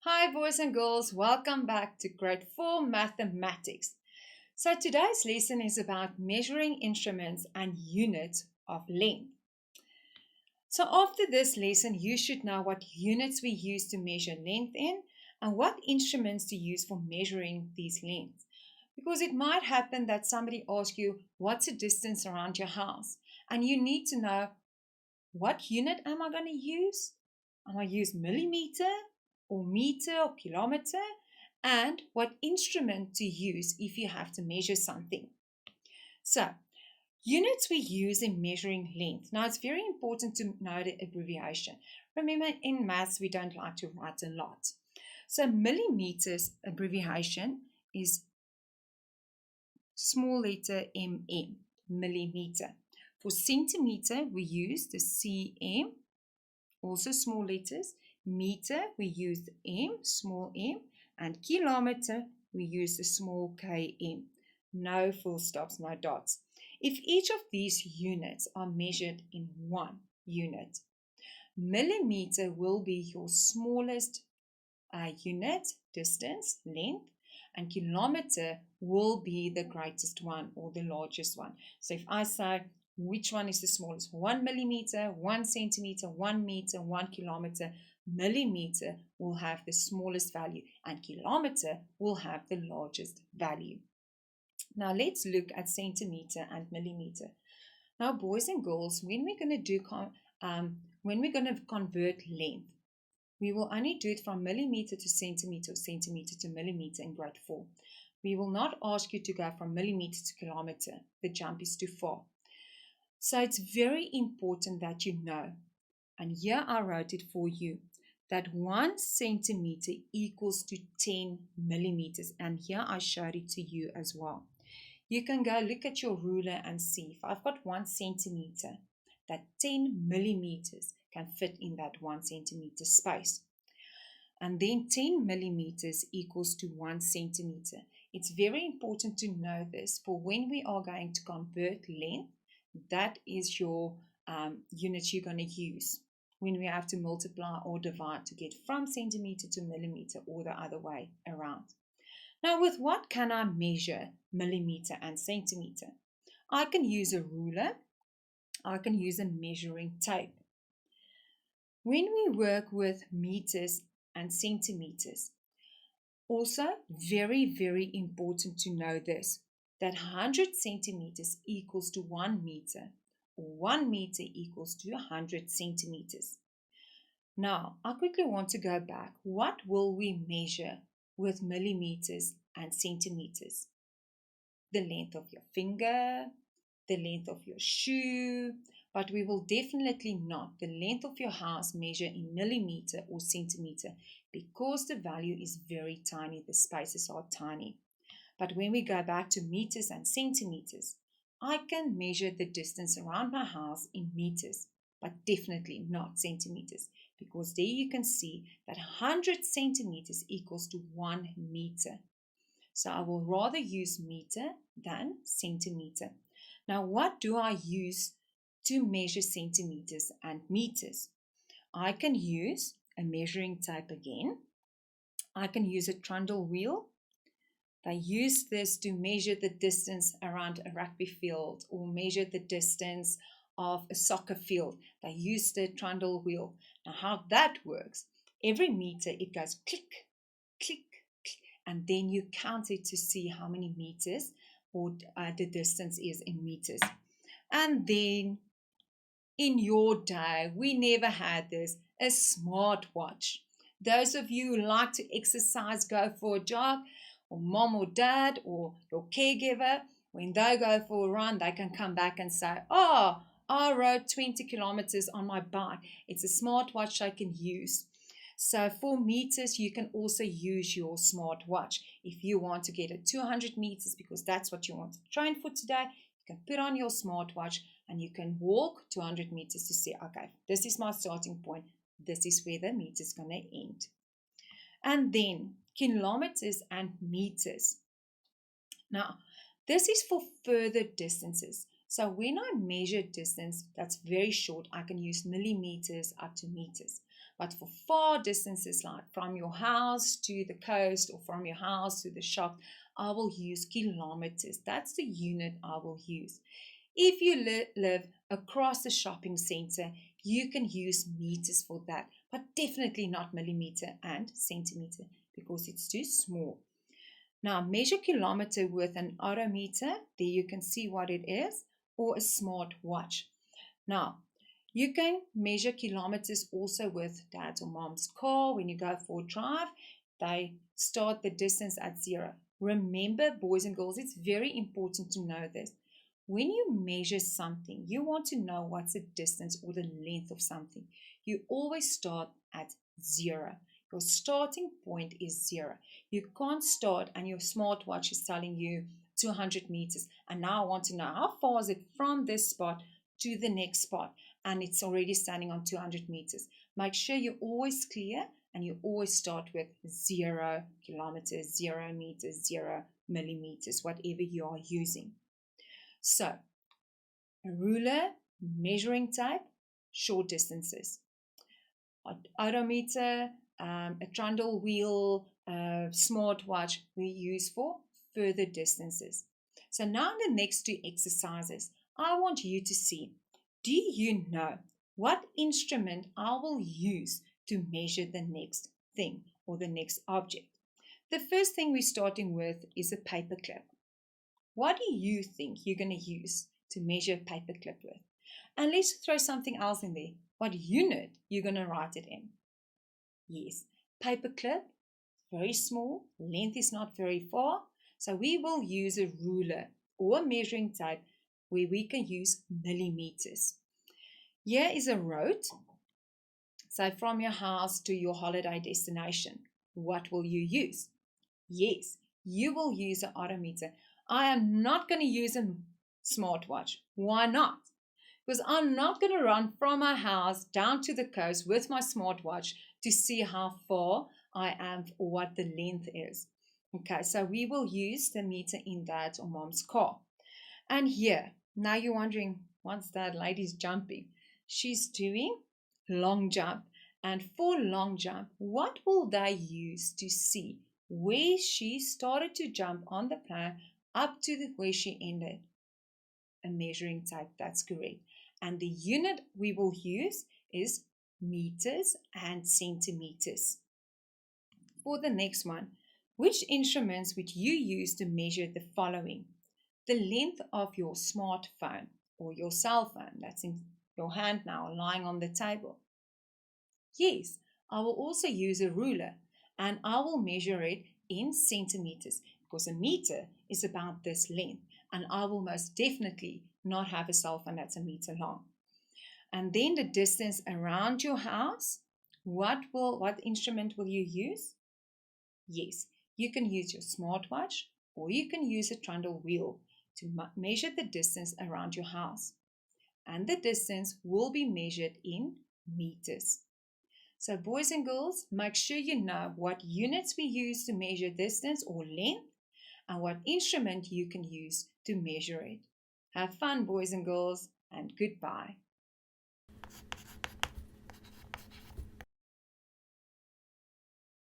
Hi, boys and girls. Welcome back to Grade 4 Mathematics. So, today's lesson is about measuring instruments and units of length. So, after this lesson, you should know what units we use to measure length in and what instruments to use for measuring these lengths. Because it might happen that somebody asks you, what's the distance around your house? And you need to know, what unit am I going to use? Am I use millimeter or meter or kilometer? And what instrument to use if you have to measure something. So, units we use in measuring length. Now, it's very important to know the abbreviation. Remember, in maths, we don't like to write a lot. So, millimeters abbreviation is small letter mm, millimeter. For centimeter, we use the cm, also small letters. Meter, we use the m, small m, and kilometer, we use the small km. No full stops, no dots. If each of these units are measured in one unit, millimeter will be your smallest unit, distance, length, and kilometer will be the greatest one or the largest one. So if I say which one is the smallest, 1 millimeter, 1 centimeter, 1 meter, 1 kilometer, millimeter will have the smallest value and kilometer will have the largest value. Now let's look at centimeter and millimeter. Now, boys and girls, when we're going to convert length, we will only do it from millimeter to centimeter or centimeter to millimeter in grade 4. We will not ask you to go from millimeter to kilometer. The jump is too far. So it's very important that you know, and here I wrote it for you, that 1 centimeter equals to 10 millimeters. And here I showed it to you as well. You can go look at your ruler and see if I've got 1 centimeter, that 10 millimeters can fit in that 1 centimeter space. And then 10 millimeters equals to 1 centimeter. It's very important to know this for when we are going to convert length, that is your unit you're going to use when we have to multiply or divide to get from centimeter to millimeter or the other way around. Now, with what can I measure millimeter and centimeter? I can use a ruler. I can use a measuring tape. When we work with meters and centimeters, also very, very important to know this, that 100 centimeters equals to 1 meter, or 1 meter equals to 100 centimeters. Now, I quickly want to go back. What will we measure with millimeters and centimeters? The length of your finger, the length of your shoe, but we will definitely not the length of your house measure in millimeter or centimeter because the value is very tiny, the spaces are tiny. But when we go back to meters and centimeters, I can measure the distance around my house in meters, but definitely not centimeters, because there you can see that 100 centimeters equals to 1 meter. So I will rather use meter than centimeter. Now, what do I use to measure centimeters and meters? I can use a measuring tape again. I can use a trundle wheel. They use this to measure the distance around a rugby field or measure the distance of a soccer field. They use the trundle wheel. Now, how that works, every meter it goes click, click, click, and then you count it to see how many meters or the distance is in meters. And then in your day, we never had this, a smartwatch. Those of you who like to exercise, go for a jog, or mom or dad or your caregiver, when they go for a run, they can come back and say, oh, I rode 20 kilometers on my bike. It's a smartwatch I can use. So for meters, you can also use your smartwatch. If you want to get a 200 meters because that's what you want to train for today, you can put on your smartwatch and you can walk 200 meters to say, okay, this is my starting point. This is where the meter is going to end. And then kilometers and meters. Now, this is for further distances. So when I measure distance that's very short, I can use millimeters up to meters. But for far distances, like from your house to the coast or from your house to the shop, I will use kilometers. That's the unit I will use. If you live across the shopping center, you can use meters for that, but definitely not millimeter and centimeter because it's too small. Now measure kilometer with an odometer. There you can see what it is, or a smart watch. Now, you can measure kilometers also with dad's or mom's car. When you go for a drive, they start the distance at 0. Remember, boys and girls, it's very important to know this. When you measure something, you want to know what's the distance or the length of something. You always start at 0. Your starting point is 0. You can't start and your smartwatch is telling you 200 meters. And now I want to know how far is it from this spot to the next spot, and it's already standing on 200 meters. Make sure you're always clear and you always start with 0 kilometers, 0 meters, 0 millimeters, whatever you are using. So, a ruler, measuring tape, short distances. Odometer, a trundle wheel, a smartwatch we use for further distances. So now in the next 2 exercises, I want you to see, do you know what instrument I will use to measure the next thing or the next object? The first thing we're starting with is a paper clip. What do you think you're going to use to measure a paper clip with? And let's throw something else in there. What unit you're going to write it in? Yes, paper clip, very small, length is not very far. So we will use a ruler or a measuring tape where we can use millimeters. Here is a road. So from your house to your holiday destination, what will you use? Yes, you will use an odometer. I am not going to use a smartwatch. Why not? Because I'm not going to run from my house down to the coast with my smartwatch to see how far I am or what the length is. Okay, so we will use the meter in dad's or mom's car. And here, now you're wondering, what's that lady's jumping? She's doing long jump. And for long jump, what will they use to see where she started to jump on the plan up to where she ended? A measuring tape, that's correct. And the unit we will use is meters and centimeters. For the next one, which instruments would you use to measure the following? The length of your smartphone or your cell phone that's in your hand now lying on the table. Yes, I will also use a ruler and I will measure it in centimeters because a meter is about this length, and I will most definitely not have a cell phone that's a meter long. And then the distance around your house, what instrument will you use? Yes, you can use your smartwatch or you can use a trundle wheel to measure the distance around your house. And the distance will be measured in meters. So boys and girls, make sure you know what units we use to measure distance or length and what instrument you can use to measure it. Have fun, boys and girls, and goodbye.